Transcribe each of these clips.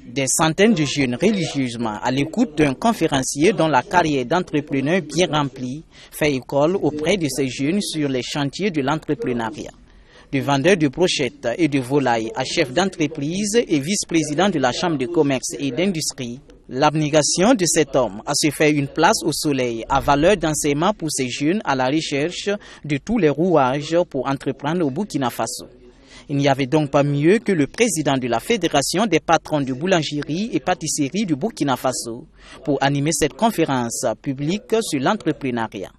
Des centaines de jeunes religieusement à l'écoute d'un conférencier dont la carrière d'entrepreneur bien remplie fait école auprès de ces jeunes sur les chantiers de l'entrepreneuriat. De vendeur de brochettes et de volailles à chef d'entreprise et vice-président de la Chambre de commerce et d'industrie, l'abnégation de cet homme à se faire une place au soleil a valeur d'enseignement pour ces jeunes à la recherche de tous les rouages pour entreprendre au Burkina Faso. Il n'y avait donc pas mieux que le président de la Fédération des patrons de boulangerie et pâtisserie du Burkina Faso pour animer cette conférence publique sur l'entrepreneuriat.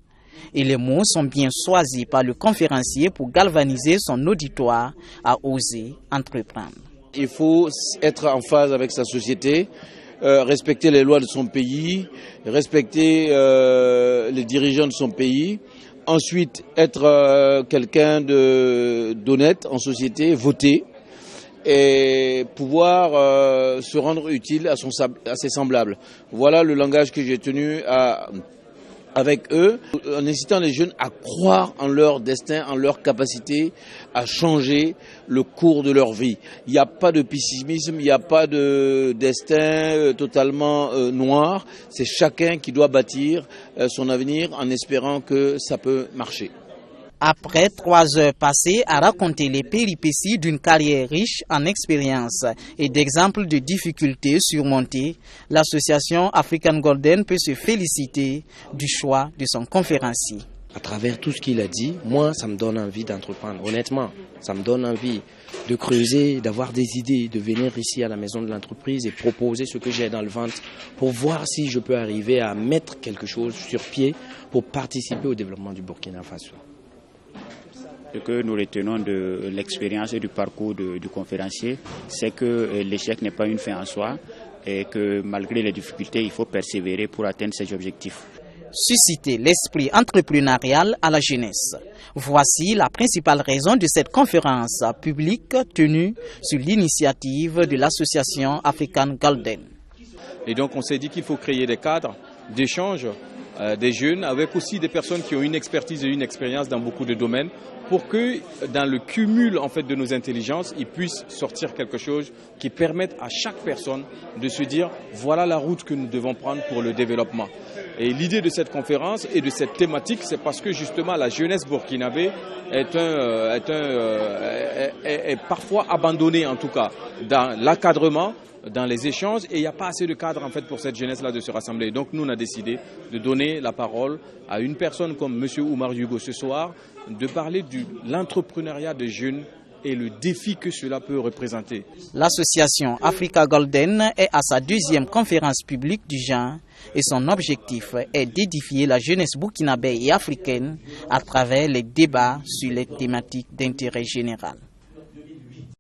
Et les mots sont bien choisis par le conférencier pour galvaniser son auditoire à oser entreprendre. Il faut être en phase avec sa société, respecter les lois de son pays, respecter les dirigeants de son pays. Ensuite, être quelqu'un d'honnête en société, voter et pouvoir se rendre utile à ses semblables. Voilà le langage que j'ai tenu avec eux, en incitant les jeunes à croire en leur destin, en leur capacité à changer le cours de leur vie. Il n'y a pas de pessimisme, il n'y a pas de destin totalement noir. C'est chacun qui doit bâtir son avenir en espérant que ça peut marcher. Après 3 heures passées à raconter les péripéties d'une carrière riche en expérience et d'exemples de difficultés surmontées, l'association African Golden peut se féliciter du choix de son conférencier. À travers tout ce qu'il a dit, moi, ça me donne envie d'entreprendre. Honnêtement, ça me donne envie de creuser, d'avoir des idées, de venir ici à la maison de l'entreprise et proposer ce que j'ai dans le ventre pour voir si je peux arriver à mettre quelque chose sur pied pour participer au développement du Burkina Faso. Ce que nous retenons de l'expérience et du parcours du conférencier, c'est que l'échec n'est pas une fin en soi et que malgré les difficultés, il faut persévérer pour atteindre ses objectifs. Susciter l'esprit entrepreneurial à la jeunesse. Voici la principale raison de cette conférence publique tenue sur l'initiative de l'association African Golden. Et donc on s'est dit qu'il faut créer des cadres d'échange des jeunes avec aussi des personnes qui ont une expertise et une expérience dans beaucoup de domaines pour que dans le cumul en fait de nos intelligences, il puisse sortir quelque chose qui permette à chaque personne de se dire voilà la route que nous devons prendre pour le développement. Et l'idée de cette conférence et de cette thématique, c'est parce que justement la jeunesse burkinabé est parfois abandonnée en tout cas dans l'encadrement, dans les échanges, et il n'y a pas assez de cadres en fait pour cette jeunesse-là de se rassembler. Donc nous on a décidé de donner la parole à une personne comme M. Oumar Hugo ce soir, de parler de l'entrepreneuriat des jeunes et le défi que cela peut représenter. L'association Africa Golden est à sa 2e conférence publique du genre et son objectif est d'édifier la jeunesse burkinabé et africaine à travers les débats sur les thématiques d'intérêt général.